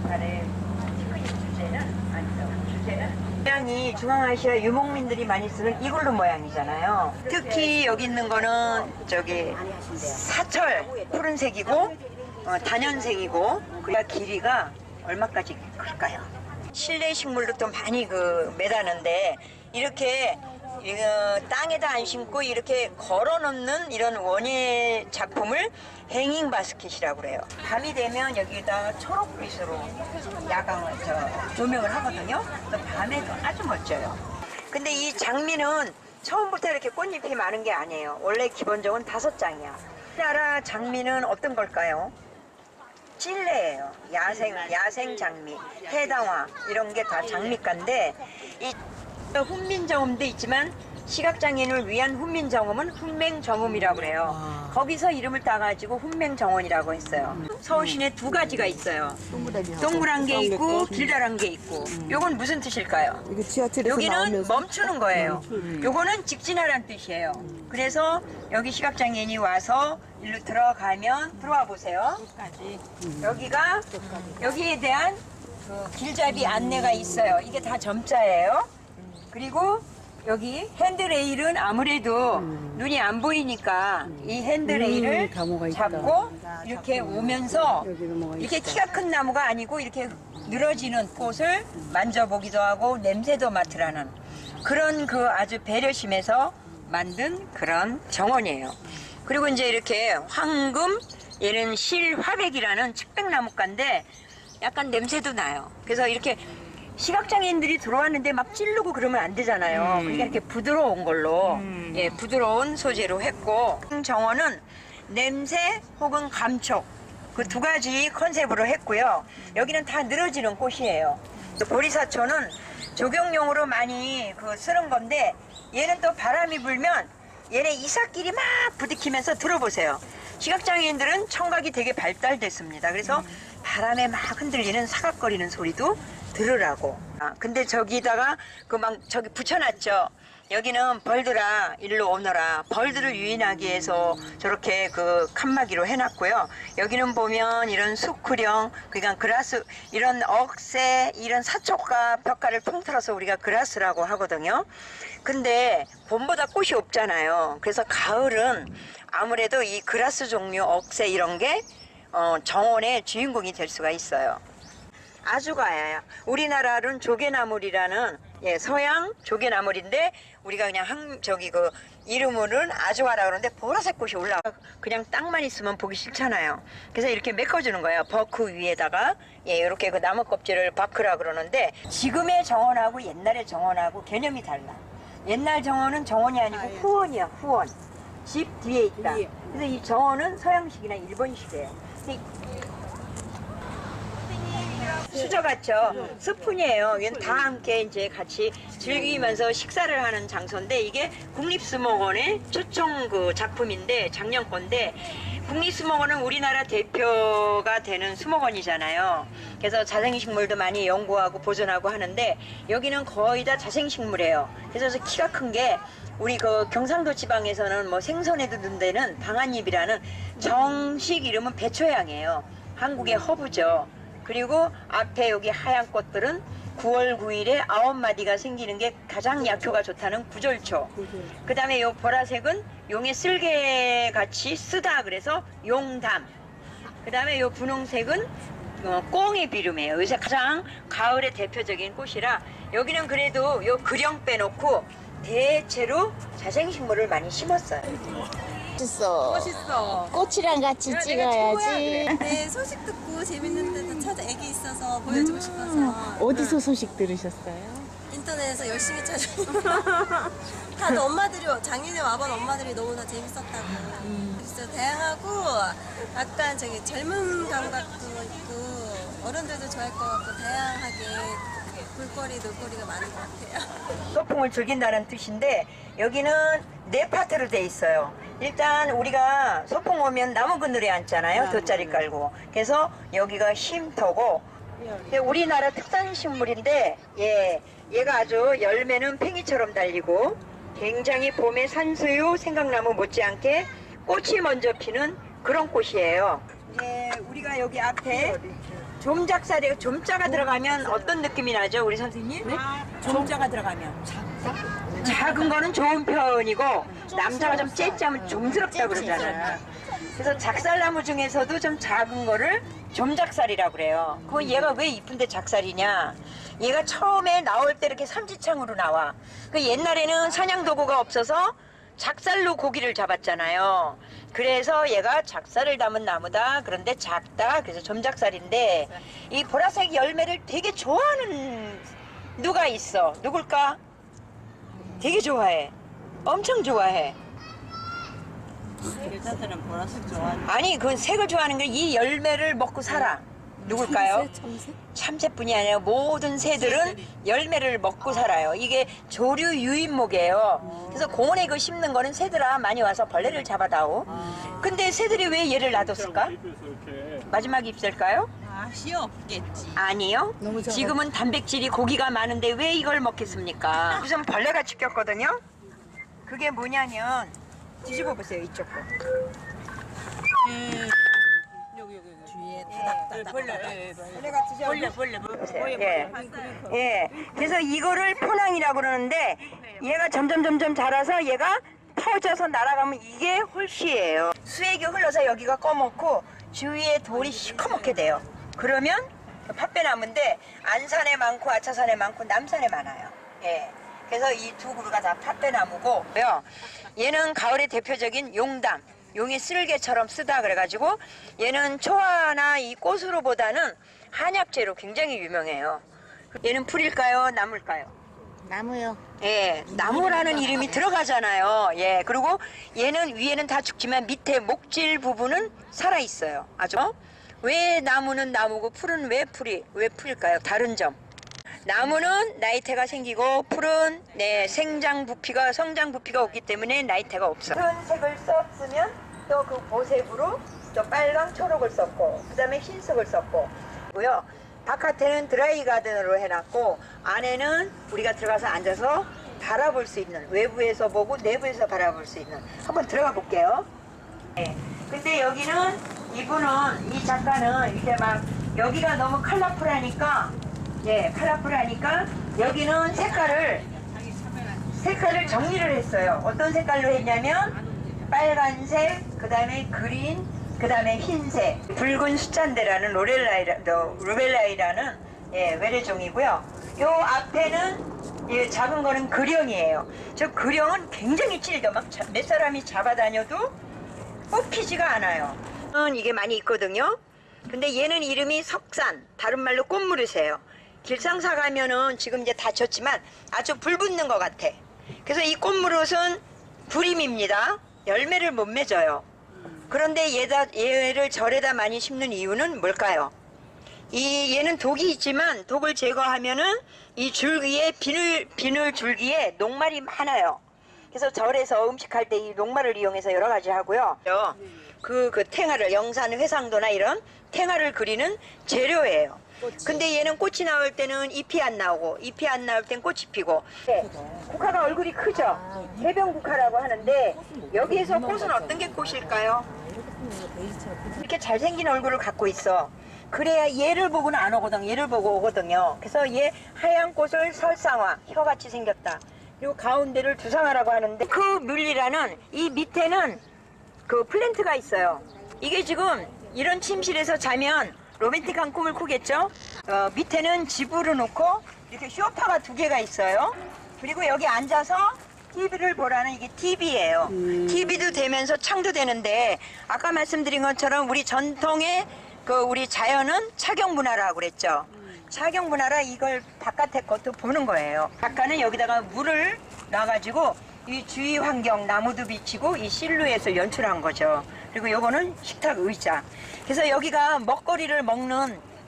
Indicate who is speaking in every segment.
Speaker 1: 달의 주제는 아니죠. 주제는 모양이 중앙아시아 유목민들이 많이 쓰는 이글루 모양이잖아요. 특히 여기 있는 거는 저기 사철 푸른색이고 단연색이고 그리고 길이가 얼마까지 클까요? 실내 식물도 또 많이 매다는데 이렇게 땅에다 안 심고 이렇게 걸어 놓는 이런 원예 작품을 행잉 바스켓이라고 그래요. 밤이 되면 여기다 초록빛으로 조명을 하거든요. 또 밤에도 아주 멋져요. 근데 이 장미는 처음부터 이렇게 꽃잎이 많은 게 아니에요. 원래 기본적으로 5장이야. 우리나라 장미는 어떤 걸까요? 찔레예요. 야생 장미, 해당화 이런 게 다 장미가인데 이 훈민정음도 있지만 시각장애인을 위한 훈민정음은 훈맹정음이라고 그래요. 거기서 이름을 따가지고 훈맹정원이라고 했어요. 서울시내 2가지가 있어요. 동그란 게 있고 길다란 게 있고. 요건 무슨 뜻일까요? 여기는 멈추는 거예요. 요거는 직진하라는 뜻이에요. 그래서 여기 시각장애인이 와서 일로 들어와 보세요. 여기에 대한 길잡이 안내가 있어요. 이게 다 점자예요. 그리고 여기 핸드레일은 아무래도 눈이 안 보이니까 이 핸드레일을 잡고 이렇게 오면서 이렇게 키가 큰 나무가 아니고 이렇게 늘어지는 꽃을 만져보기도 하고 냄새도 맡으라는 그런 아주 배려심에서 만든 그런 정원이에요. 그리고 이제 이렇게 황금, 얘는 실화백이라는 측백나무가인데 약간 냄새도 나요. 그래서 이렇게 시각장애인들이 들어왔는데 막 찌르고 그러면 안 되잖아요. 그러니까 이렇게 부드러운 걸로, 부드러운 소재로 했고, 정원은 냄새 혹은 감촉, 그 2가지 컨셉으로 했고요. 여기는 다 늘어지는 꽃이에요. 보리사초는 조경용으로 많이 쓰는 건데, 얘는 또 바람이 불면 얘네 이삭끼리 막 부딪히면서 들어보세요. 시각장애인들은 청각이 되게 발달됐습니다. 그래서 바람에 막 흔들리는 사각거리는 소리도 들으라고. 근데 저기다가 저기 붙여놨죠. 여기는 벌들아 일로 오너라. 벌들을 유인하기 위해서 저렇게 칸막이로 해놨고요. 여기는 보면 이런 수쿠령, 그러니까 그라스, 이런 억새, 이런 사촉과 벽가를 통틀어서 우리가 그라스라고 하거든요. 근데 봄보다 꽃이 없잖아요. 그래서 가을은 아무래도 이 그라스 종류 억새 이런 게 정원의 주인공이 될 수가 있어요. 아주가야야. 우리나라는 조개나물이라는 서양 조개나물인데 우리가 그냥 이름으로는 아주가라 그러는데 보라색 꽃이 올라와. 그냥 땅만 있으면 보기 싫잖아요. 그래서 이렇게 메꿔주는 거예요. 버크 위에다가 이렇게 나무 껍질을 바크라 그러는데 지금의 정원하고 옛날의 정원하고 개념이 달라. 옛날 정원은 정원이 아니고 후원이야. 후원. 집 뒤에 있다. 그래서 이 정원은 서양식이나 일본식이에요. 수저 같죠? 스푼이에요. 얘는 다 함께 이제 같이 즐기면서 식사를 하는 장소인데 이게 국립수목원의 초청 작품인데 작년 건데 국립수목원은 우리나라 대표가 되는 수목원이잖아요. 그래서 자생식물도 많이 연구하고 보존하고 하는데 여기는 거의 다 자생식물이에요. 그래서 키가 큰 게 우리 경상도 지방에서는 생선에도 넣는 데는 방아잎이라는 정식 이름은 배초향이에요. 한국의 허브죠. 그리고 앞에 여기 하얀 꽃들은 9월 9일에 9마디가 생기는 게 가장 약효가 좋다는 구절초. 그 다음에 요 보라색은 용의 쓸개 같이 쓰다 그래서 용담. 그 다음에 요 분홍색은 꽁의 비름이에요. 요새 가장 가을의 대표적인 꽃이라 여기는 그래도 요 그령 빼놓고 대체로 자생식물을 많이 심었어요.
Speaker 2: 멋있어.
Speaker 3: 꽃이랑 같이 찍어야지.
Speaker 2: 네, 소식 듣고 재밌는 데도 찾아 애기 있어서 보여주고 싶어서.
Speaker 3: 어디서 소식 들으셨어요?
Speaker 2: 인터넷에서 열심히 찾고. 다들 엄마들이 작년에 와본 엄마들이 너무나 재밌었다고. 진짜 다양하고 약간 젊은 감각도 있고 어른들도 좋아할 것 같고 다양하게 볼거리 놀거리가 많은 것 같아요.
Speaker 1: 소풍을 즐긴다는 뜻인데 여기는 4파트로 돼 있어요. 일단 우리가 소풍 오면 나무 그늘에 앉잖아요. 돗자리 깔고. 그래서 여기가 쉼터고 우리나라 특산 식물인데 얘가 아주 열매는 팽이처럼 달리고 굉장히 봄의 산수유 생강나무 못지않게 꽃이 먼저 피는 그런 꽃이에요. 우리가 여기 앞에 좀작살이에요. 좀자가 들어가면 어떤 느낌이 나죠, 우리 선생님? 좀자가 들어가면 작은 거는 좋은 편이고 남자가 좀 째짜면 좀스럽다고 그러잖아요. 그래서 작살나무 중에서도 좀 작은 거를 좀작살이라고 그래요. 그 얘가 왜 이쁜데 작살이냐? 얘가 처음에 나올 때 이렇게 삼지창으로 나와. 그 옛날에는 사냥 도구가 없어서 작살로 고기를 잡았잖아요. 그래서 얘가 작살을 담은 나무다. 그런데 작다. 그래서 좀작살인데 이 보라색 열매를 되게 좋아하는 누가 있어. 누굴까? 되게 좋아해. 엄청 좋아해.
Speaker 4: 여자들은 보라색 좋아하는.
Speaker 1: 아니, 그건 색을 좋아하는 게 이 열매를 먹고 살아. 누굴까요? 참새뿐이 아니라 모든 새들은 열매를 먹고 살아요. 이게 조류 유인목이에요. 그래서 공원에 그 심는 거는 새들아 많이 와서 벌레를 잡아다오. 근데 새들이 왜 얘를 놔뒀을까? 마지막 잎일까요?
Speaker 4: 맛이 없겠지.
Speaker 1: 아니요.
Speaker 3: 너무 작아.
Speaker 1: 지금은 단백질이 고기가 많은데 왜 이걸 먹겠습니까? 무슨 벌레가 쫓겼거든요. 그게 뭐냐면 뒤집어 보세요, 이쪽 거.
Speaker 4: 여기
Speaker 2: 뒤에
Speaker 4: 벌레.
Speaker 1: 예. 예. 그래서 이거를 포낭이라고 그러는데 얘가 점점 자라서 얘가 퍼져서 날아가면 이게 홀씨예요. 수액이 흘러서 여기가 검었고 주위에 돌이 시커멓게 돼요. 그러면 팥배나무인데 안산에 많고 아차산에 많고 남산에 많아요. 예. 그래서 이 두 그루가 다 팥배나무고요. 얘는 가을의 대표적인 용담. 용의 쓸개처럼 쓰다 그래가지고 얘는 초화나 이 꽃으로보다는 한약재로 굉장히 유명해요. 얘는 풀일까요? 나무일까요?
Speaker 3: 나무요.
Speaker 1: 예, 나무라는 이름이 들어가잖아요. 예, 그리고 얘는 위에는 다 죽지만 밑에 목질 부분은 살아 있어요. 아주. 왜 나무는 나무고 풀은 왜 풀일까요? 다른 점. 나무는 나이테가 생기고 풀은 성장 부피가 없기 때문에 나이테가 없어. 큰 색을 썼으면 또 그 보색으로 또 빨강 초록을 썼고 그다음에 흰색을 썼고요. 바깥에는 드라이 가든으로 해놨고 안에는 우리가 들어가서 앉아서 바라볼 수 있는 외부에서 보고 내부에서 바라볼 수 있는 한번 들어가 볼게요. 네. 근데 여기는 이분은 이 작가는 이제 막 여기가 너무 컬러풀하니까 여기는 색깔을 정리를 했어요. 어떤 색깔로 했냐면 빨간색, 그 다음에 그린, 그 다음에 흰색, 붉은 숫잔대라는 로벨라이라는 외래종이고요. 요 앞에는 작은 거는 그령이에요. 저 그령은 굉장히 찔겨. 막 몇 사람이 잡아다녀도 뽑히지가 않아요. 이게 많이 있거든요. 근데 얘는 이름이 석산, 다른 말로 꽃무릇이에요. 길상사 가면은 지금 이제 다 졌지만 아주 불 붙는 것 같아. 그래서 이 꽃무릇은 불임입니다. 열매를 못 맺어요. 그런데 얘를 절에다 많이 심는 이유는 뭘까요? 얘는 독이 있지만 독을 제거하면은 이 줄기에 비늘 줄기에 녹말이 많아요. 그래서 절에서 음식할 때 이 녹말을 이용해서 여러 가지 하고요. 그 탱화를 영산 회상도나 이런 탱화를 그리는 재료예요. 근데 얘는 꽃이 나올 때는 잎이 안 나오고 잎이 안 나올 땐 꽃이 피고. 국화가 얼굴이 크죠? 해변국화라고 하는데 여기에서 꽃은 어떤 게 꽃일까요? 이렇게 잘생긴 얼굴을 갖고 있어. 그래야 얘를 보고는 안 오거든. 얘를 보고 오거든요. 그래서 얘 하얀 꽃을 설상화, 혀같이 생겼다. 그리고 가운데를 두상화라고 하는데 그 뮬리라는 이 밑에는 그 플랜트가 있어요. 이게 지금 이런 침실에서 자면 로맨틱한 꿈을 꾸겠죠? 밑에는 집으로 놓고 이렇게 쇼파가 2개가 있어요. 그리고 여기 앉아서 TV를 보라는 이게 TV예요. TV도 되면서 창도 되는데 아까 말씀드린 것처럼 우리 전통의 우리 자연은 착용 문화라고 그랬죠. 착용 문화라 이걸 바깥에 것도 보는 거예요. 작가는 여기다가 물을 놔가지고 이 주위 환경 나무도 비치고 이 실루엣을 연출한 거죠. 그리고 요거는 식탁 의자. 그래서 여기가 먹거리를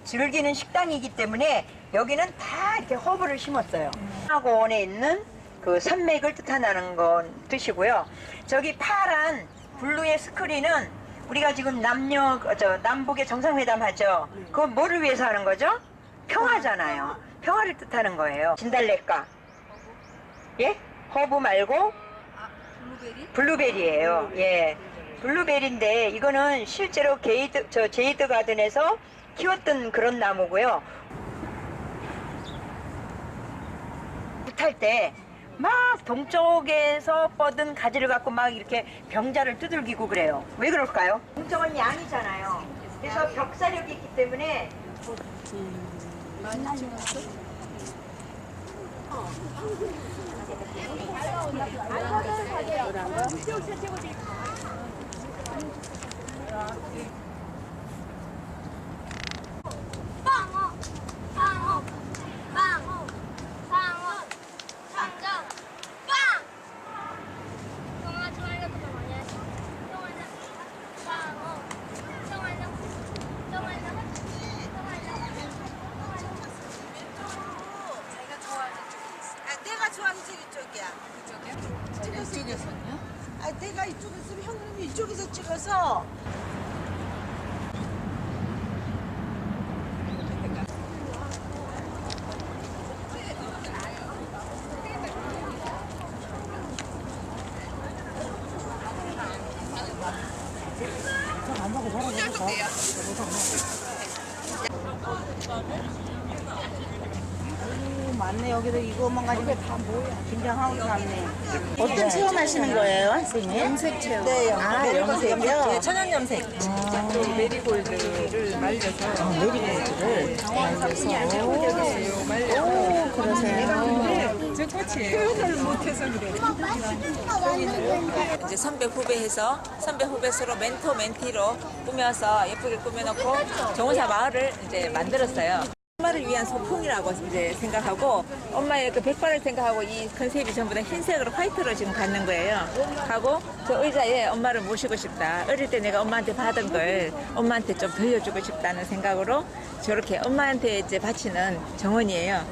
Speaker 1: 즐기는 식당이기 때문에 여기는 다 이렇게 허브를 심었어요. 공원에 있는 그 산맥을 뜻한다는 건 뜻이고요. 저기 파란 블루의 스크린은 우리가 지금 남북의 정상회담 하죠. 그건 뭐를 위해서 하는 거죠? 평화잖아요. 평화를 뜻하는 거예요. 진달래가. 예? 허브 말고? 블루베리예요. 예. 블루베리인데 이거는 실제로 제이드 가든에서 키웠던 그런 나무고요. 탈 때 막 동쪽에서 뻗은 가지를 갖고 막 이렇게 병자를 두들기고 그래요. 왜 그럴까요? 동쪽은 양이잖아요. 그래서 벽사력이 있기 때문에
Speaker 5: 방어, 방어, 방어, 방어, 장정, 빵! 동아 좋아하는 것도 많이 하지. 동아는 방어, 동아는
Speaker 2: 내가 좋아하는 책 이쪽이야.
Speaker 4: 이쪽에서요?
Speaker 2: 아, 내가 이쪽에서 형님이 이쪽에서 찍어서
Speaker 4: 맞네. 여기도 이거만 가지고 다 뭐야. 긴장하고 났네.
Speaker 3: 어떤 체험하시는 거예요, 선생님?
Speaker 4: 염색 체험.
Speaker 2: 네,
Speaker 3: 아, 염색이요?
Speaker 2: 천연 염색.
Speaker 4: 메리골드를 말려서.
Speaker 3: 메리골드를 말려서. 오, 그러세요.
Speaker 4: 제 꽃이에요. 표현을 못해서 그래.
Speaker 6: 이제 선배 후배해서 선배 후배 서로 멘토 멘티로 꾸며서 예쁘게 꾸며놓고 정원사 마을을 이제 만들었어요. 엄마를 위한 소풍이라고 이제 생각하고 엄마의 그 백발을 생각하고 이 컨셉이 전부 다 흰색으로 화이트로 지금 갖는 거예요. 하고 저 의자에 엄마를 모시고 싶다. 어릴 때 내가 엄마한테 받은 걸 엄마한테 좀 돌려주고 싶다는 생각으로 저렇게 엄마한테 이제 바치는 정원이에요.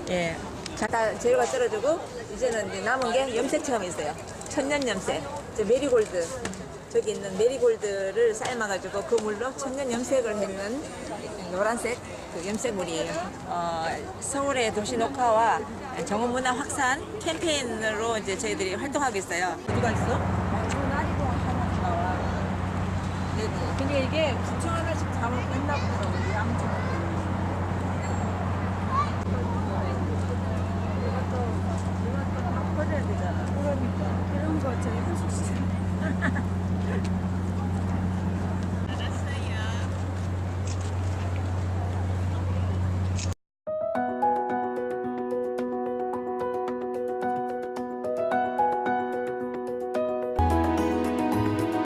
Speaker 6: 예. 자, 다 재료가 떨어지고 이제는 이제 남은 게 염색 체험이 있어요. 천년 염색. 저 메리골드. 저기 있는 메리골드를 삶아가지고 그 물로 천년 염색을 했는 노란색 그 염색물이에요. 서울의 도시 녹화와 정원문화 확산 캠페인으로 이제 저희들이 활동하고 있어요. 어디가 있어? 나리도 하나 나와. 네네. 근데 이게 9천 원씩 잡으면 끝나 보더라고요. 양쪽.